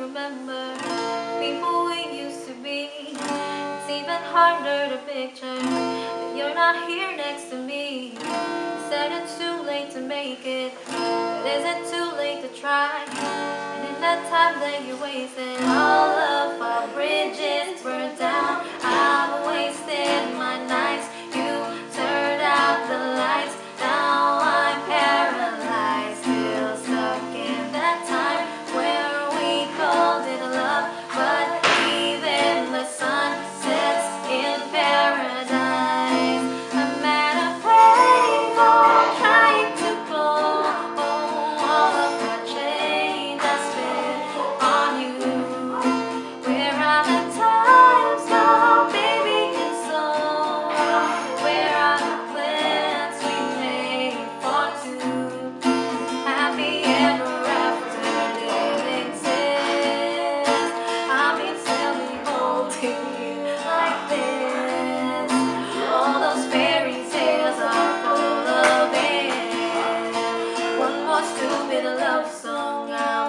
remember people we used to be. It's even harder to picture that you're not here next to me. You said it's too late to make it, but is it too late to try? And in that time that you wasted, all of our bridges burned down. I've wasted my nights, you turned out the lights. Now I'm paralyzed, still stuck in that time where we called it love. But even the sun sets in paradise. I'm at a payphone trying to pull all of the chains I spent on you. Where are the times gone, baby, and so where are the plans we made for two? Happy ever after didn't exist. I've been silly holding you like this. All those fairy tales are full of it. One more stupid love song out.